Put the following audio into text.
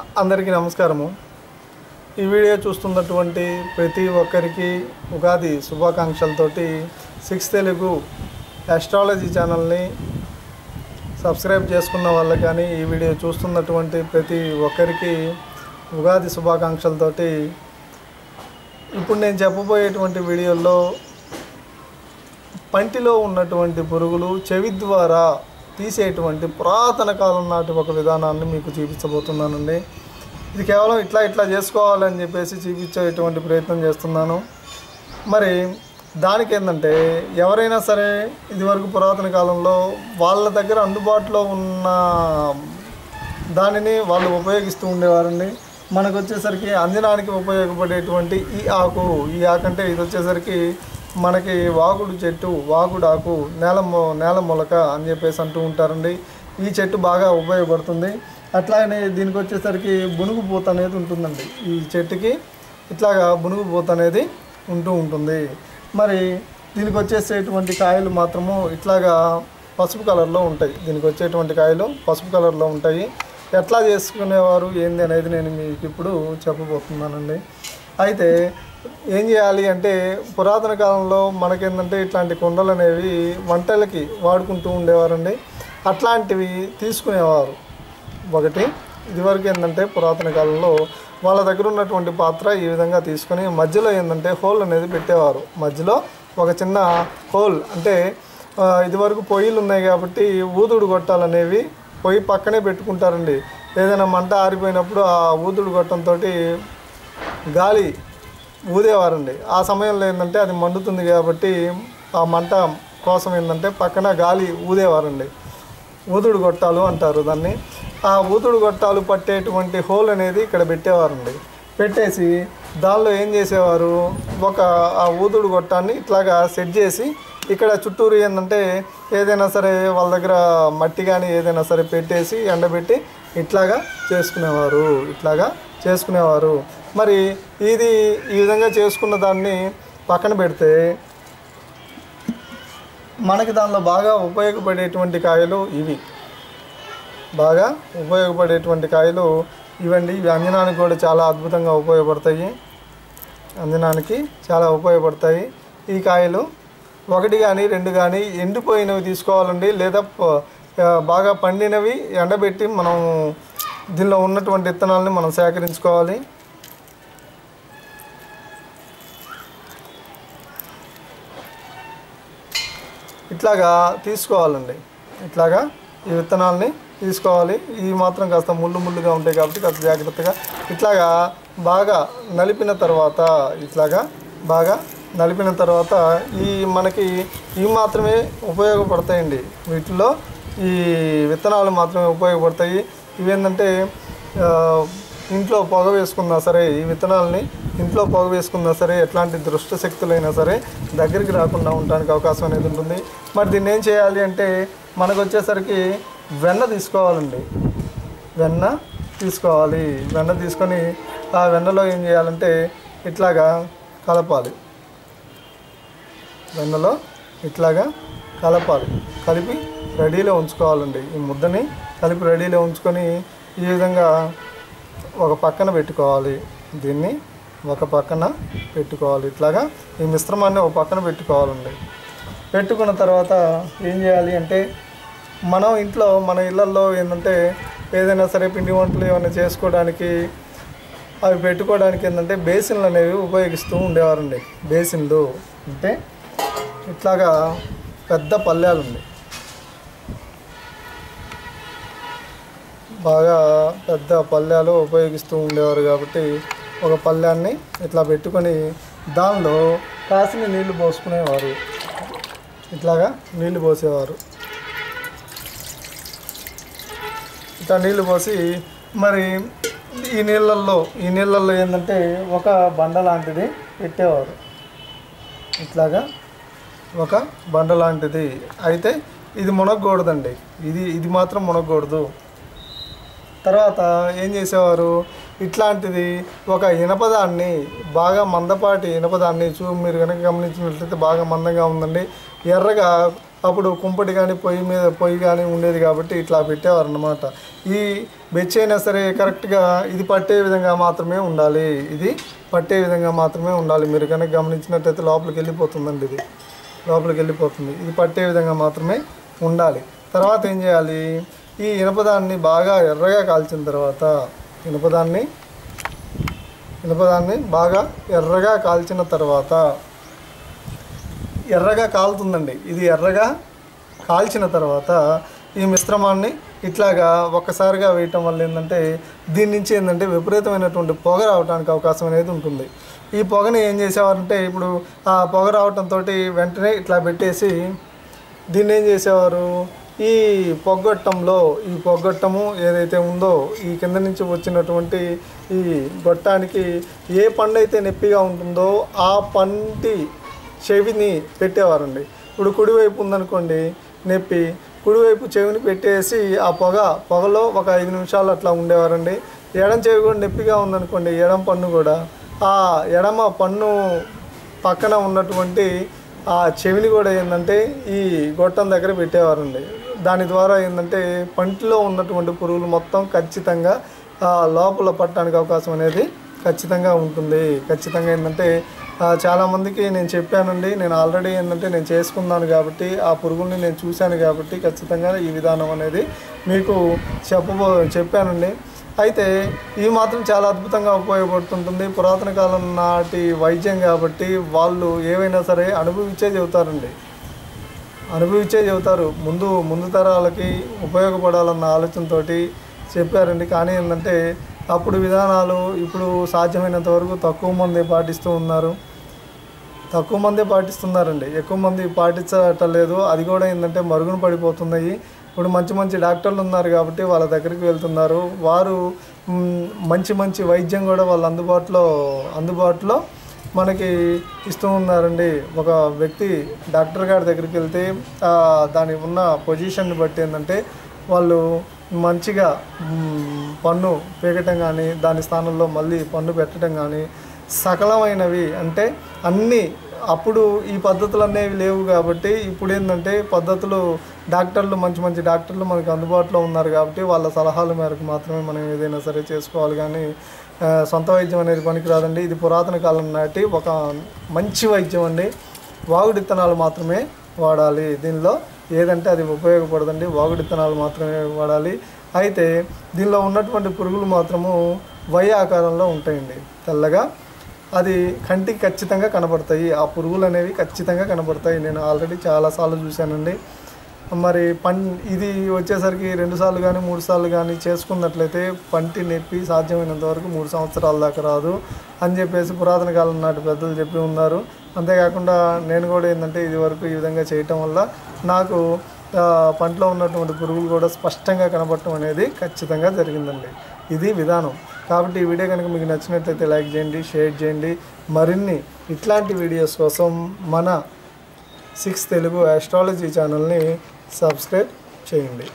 అందరికీ నమస్కారము। ఈ వీడియో చూస్తున్నటువంటి ప్రతి ఒక్కరికి ఉగాది శుభాకాంక్షలతోటి 6 తెలుగు ఆస్ట్రాలజీ ఛానల్ని సబ్స్క్రైబ్ చేసుకున్న వాళ్ళకి కానీ ఈ వీడియో చూస్తున్నటువంటి ప్రతి ఒక్కరికి ఉగాది శుభాకాంక్షలతోటి ఇప్పుడు నేను చెప్పబోయేటువంటి వీడియోలో పంటిలో ఉన్నటువంటి పురుగులు చెవి ద్వారా తీసేటువంటి పురాతన కాలం నాటి ఒక విధానాన్ని మీకు చూపించబోతున్నానండి। ఇది కేవలం ఇట్లా చేసుకోవాలని చెప్పేసి చూపించేటువంటి ప్రయత్నం చేస్తున్నాను। మరి దానికి ఏంటంటే ఎవరైనా సరే ఇదివరకు పురాతన కాలంలో వాళ్ళ దగ్గర అందుబాటులో ఉన్న దానిని వాళ్ళు ఉపయోగిస్తూ ఉండేవారండి। మనకు వచ్చేసరికి అంజనానికి ఉపయోగపడేటువంటి ఈ ఆకు అంటే ఇది వచ్చేసరికి మనకి వాగుడు చెట్టు వాగుడాకు నేల మొలక అని చెప్పేసి అంటూ ఉంటారండి। ఈ చెట్టు బాగా ఉపయోగపడుతుంది। అట్లానే దీనికి వచ్చేసరికి బునుగు పూత అనేది ఉంటుందండి। ఈ చెట్టుకి ఇట్లాగా బునుగు పూత అనేది ఉంటుంది। మరి దీనికి వచ్చేసేటువంటి కాయలు మాత్రము ఇట్లాగా పసుపు కలర్లో ఉంటాయి। దీనికి వచ్చేటువంటి కాయలు పసుపు కలర్లో ఉంటాయి। ఎట్లా చేసుకునేవారు ఏంది అనేది నేను మీకు ఇప్పుడు చెప్పబోతున్నానండి। అయితే ఏం చేయాలి అంటే పురాతన కాలంలో మనకేంటంటే ఇట్లాంటి కుండలు అనేవి వంటలకి వాడుకుంటూ ఉండేవారండి। అట్లాంటివి తీసుకునేవారు। ఒకటి ఇదివరకు ఏంటంటే పురాతన కాలంలో వాళ్ళ దగ్గర ఉన్నటువంటి పాత్ర ఈ విధంగా తీసుకొని మధ్యలో ఏంటంటే హోల్ అనేది పెట్టేవారు। మధ్యలో ఒక చిన్న హోల్ అంటే ఇదివరకు పొయ్యిలు ఉన్నాయి కాబట్టి ఊదుడు గొట్టాలనేవి పొయ్యి పక్కనే పెట్టుకుంటారండి। ఏదైనా మంట ఆరిపోయినప్పుడు ఆ ఊదుడు గొట్టంతో గాలి ఊదేవారండి। ఆ సమయంలో ఏంటంటే అది మండుతుంది కాబట్టి ఆ మంట కోసం ఏంటంటే పక్కన గాలి ఊదేవారండి। ఊదుడు గొట్టాలు అంటారు దాన్ని। ఆ ఊదుడు గొట్టాలు పట్టేటువంటి హోల్ అనేది ఇక్కడ పెట్టేవారండి। పెట్టేసి దానిలో ఏం చేసేవారు ఆ ఊదుడు గొట్టాన్ని ఇట్లాగా సెట్ చేసి ఇక్కడ చుట్టూరు ఏంటంటే ఏదైనా సరే వాళ్ళ దగ్గర మట్టి కానీ ఏదైనా సరే పెట్టేసి ఎండబెట్టి ఇట్లాగా చేసుకునేవారు। మరి ఇది ఈ విధంగా చేసుకున్న దాన్ని పక్కన పెడితే మనకి దానిలో బాగా ఉపయోగపడేటువంటి కాయలు ఇవండి। ఇవి అంజనానికి కూడా చాలా అద్భుతంగా ఉపయోగపడతాయి। ఈ కాయలు 1 కానీ 2 కానీ ఎండిపోయినవి తీసుకోవాలండి, లేదా బాగా పండినవి ఎండబెట్టి మనం దీనిలో ఉన్నటువంటి విత్తనాలని మనం సేకరించుకోవాలి। ఇట్లాగా తీసుకోవాలండి। ఇట్లాగా ఈ విత్తనాలని తీసుకోవాలి। ఇవి మాత్రం కాస్త ముళ్ళుగా ఉంటాయి కాబట్టి కాస్త జాగ్రత్తగా ఇట్లాగా బాగా నలిపిన తర్వాత మనకి ఇవి మాత్రమే ఉపయోగపడతాయండి। వీటిలో ఈ విత్తనాలు మాత్రమే ఉపయోగపడతాయి। ఇవేంటంటే ఇంట్లో పొగ వేసుకున్నా సరే ఈ విత్తనాలని ఇంట్లో పొగ వేసుకున్నా సరే ఎట్లాంటి దుష్ట శక్తులైనా సరే దగ్గరికి రాకుండా ఉండడానికి అవకాశం అనేది ఉంటుంది। మరి దీన్ని ఏం చేయాలి అంటే మనకు వచ్చేసరికి వెన్న తీసుకోవాలండి। వెన్న తీసుకొని ఆ వెన్నలో ఏం చేయాలంటే ఇట్లాగా కలపాలి। కలిపి రెడీలో ఉంచుకోవాలండి। ఈ ముద్దని కలిపి రెడీలో ఉంచుకొని ఈ విధంగా ఒక పక్కన పెట్టుకోవాలి। దీన్ని ఒక పక్కన పెట్టుకోవాలి। ఇట్లాగా ఈ మిశ్రమాన్ని ఒక పక్కన పెట్టుకోవాలండి। పెట్టుకున్న తర్వాత ఏం చేయాలి అంటే మన ఇళ్ళల్లో ఏంటంటే ఏదైనా సరే పిండి వంటలు ఏమైనా చేసుకోవడానికి అవి పెట్టుకోవడానికి ఏంటంటే బేసిన్లు అనేవి ఉపయోగిస్తూ ఉండేవారండి। బేసిన్లు అంటే ఇట్లాగా పెద్ద పళ్ళాలుంది, బాగా పెద్ద పళ్ళాలు ఉపయోగిస్తూ ఉండేవారు కాబట్టి ఒక పళ్ళాన్ని ఇట్లా పెట్టుకొని దానిలో కాసిన నీళ్లు పోసుకునేవారు। ఇట్లాగా నీళ్లు పోసేవారు। ఇట్లా నీళ్లు పోసి మరి ఈ నీళ్ళల్లో ఏంటంటే ఒక బండ లాంటిది పెట్టేవారు। ఇట్లాగా ఒక బండ లాంటిది అయితే ఇది మునగకూడదండి, ఇది మాత్రం మునగకూడదు। తర్వాత ఏం చేసేవారు ఇట్లాంటిది ఒక ఇనపదాన్ని బాగా మందపాటి ఇనపదాన్ని మీరు కనుక గమనించినట్లయితే బాగా మందంగా ఉందండి, ఎర్రగా అప్పుడు కుంపటి కానీ పొయ్యి కానీ ఉండేది కాబట్టి ఇట్లా పెట్టేవారు అన్నమాట. ఈ బెచ్చి అయినా సరే కరెక్ట్గా ఇది పట్టే విధంగా మాత్రమే ఉండాలి. ఇది పట్టే విధంగా మాత్రమే ఉండాలి. మీరు కనుక గమనించినట్టయితే లోపలికి వెళ్ళిపోతుందండి. ఇది లోపలికి వెళ్ళిపోతుంది. ఇది పట్టే విధంగా మాత్రమే ఉండాలి. తర్వాత ఏం చేయాలి, ఈ ఇనపదాన్ని బాగా ఎర్రగా కాల్చిన తర్వాత ఇనపదాన్ని బాగా ఎర్రగా కాల్చిన తర్వాత ఎర్రగా కాలుతుందండి. ఇది ఎర్రగా కాల్చిన తర్వాత ఈ మిశ్రమాన్ని ఇట్లాగా ఒక్కసారిగా వేయటం వల్ల ఏంటంటే దీని నుంచి ఏంటంటే విపరీతమైనటువంటి పొగ రావడానికి అవకాశం అనేది ఉంటుంది. ఈ పొగని ఏం చేసేవారంటే ఇప్పుడు ఆ పొగ రావటంతో వెంటనే ఇట్లా పెట్టేసి దీన్ని ఏం చేసేవారు, ఈ పొగ్గొట్టము ఏదైతే ఉందో ఈ కింద నుంచి వచ్చినటువంటి ఈ గొట్టానికి ఏ పండు అయితే నొప్పిగా ఉంటుందో ఆ పంటి చెవిని పెట్టేవారండి. ఇప్పుడు కుడివైపు ఉందనుకోండి నొప్పి, కుడివైపు చెవిని పెట్టేసి ఆ పొగలో ఒక 5 నిమిషాలు అట్లా ఉండేవారండి. ఎడం చెవి కూడా నొప్పిగా ఉందనుకోండి, ఎడం పన్ను కూడా ఆ ఎడమ పన్ను పక్కన ఉన్నటువంటి ఆ చెవిని కూడా ఏంటంటే ఈ గొట్టం దగ్గర పెట్టేవారండి. దాని ద్వారా ఏంటంటే పంటిలో ఉన్నటువంటి పురుగులు మొత్తం ఖచ్చితంగా లోపల పట్టడానికి అవకాశం అనేది ఖచ్చితంగా ఉంటుంది. ఖచ్చితంగా ఏంటంటే చాలామందికి నేను చెప్పానండి, నేను ఆల్రెడీ ఏంటంటే నేను చేసుకున్నాను కాబట్టి ఆ పురుగుల్ని నేను చూశాను కాబట్టి ఖచ్చితంగా ఈ విధానం అనేది మీకు చెప్పానండి. అయితే ఇవి మాత్రం చాలా అద్భుతంగా ఉపయోగపడుతుంటుంది. పురాతన కాలం నాటి వైద్యం కాబట్టి వాళ్ళు ఏవైనా సరే అనుభవించే చెబుతారు. ముందు తరాలకి ఉపయోగపడాలన్న ఆలోచనతో చెప్పారండి. కానీ ఏంటంటే అప్పుడు విధానాలు ఇప్పుడు సాధ్యమైనంత వరకు తక్కువ మంది పాటిస్తున్నారండి. ఎక్కువ మంది పాటించటం లేదు. అది కూడా ఏంటంటే మరుగున పడిపోతున్నాయి. ఇప్పుడు మంచి డాక్టర్లు ఉన్నారు కాబట్టి వాళ్ళ దగ్గరికి వెళ్తున్నారు. వారు మంచి వైద్యం కూడా వాళ్ళ అందుబాటులో మనకి ఇస్తూ ఉన్నారండి. ఒక వ్యక్తి డాక్టర్ గారి దగ్గరికి వెళ్తే దాని ఉన్న పొజిషన్ని బట్టి ఏంటంటే వాళ్ళు మంచిగా పన్ను పీకటం కానీ దాని స్థానంలో మళ్ళీ పన్ను పెట్టడం కానీ సకలమైనవి అంటే అన్నీ. అప్పుడు ఈ పద్ధతులు అనేవి లేవు కాబట్టి ఇప్పుడు ఏంటంటే పద్ధతులు డాక్టర్లు మంచి డాక్టర్లు మనకు అందుబాటులో ఉన్నారు కాబట్టి వాళ్ళ సలహాల మేరకు మాత్రమే మనం ఏదైనా సరే చేసుకోవాలి. కానీ సొంత వైద్యం అనేది పనికిరాదండి. ఇది పురాతన కాలం నాటి ఒక మంచి వైద్యం అండి. వాగుడిత్తనాలు మాత్రమే వాడాలి. దీనిలో ఏదంటే అది ఉపయోగపడదండి. వాగుడిత్తనాలు మాత్రమే వాడాలి. అయితే దీనిలో ఉన్నటువంటి పురుగులు మాత్రము వై ఆకారంలో ఉంటాయండి, తెల్లగా. అది కంటికి ఖచ్చితంగా కనబడతాయి. ఆ పురుగులు అనేవి ఖచ్చితంగా కనబడతాయి. నేను ఆల్రెడీ చాలాసార్లు చూశానండి. మరి ఇది వచ్చేసరికి 2 సార్లు కానీ 3 సార్లు కానీ చేసుకున్నట్లయితే పంటి నొప్పి సాధ్యమైనంత వరకు 3 సంవత్సరాల దాకా రాదు అని చెప్పేసి పురాతన కాలం నాటి పెద్దలు చెప్పి ఉన్నారు. అంతేకాకుండా నేను కూడా ఏంటంటే ఇది వరకు ఈ విధంగా చేయటం వల్ల నాకు పంటలో ఉన్నటువంటి పురుగులు కూడా స్పష్టంగా కనబడటం అనేది ఖచ్చితంగా జరిగిందండి. ఇది విధానం. కాబట్టి ఈ వీడియో కనుక మీకు నచ్చినట్లయితే లైక్ చేయండి, షేర్ చేయండి. మరిన్ని ఇట్లాంటి వీడియోస్ కోసం మన 6 తెలుగు ఆస్ట్రాలజీ ఛానల్ని సబ్స్క్రైబ్ చేయండి.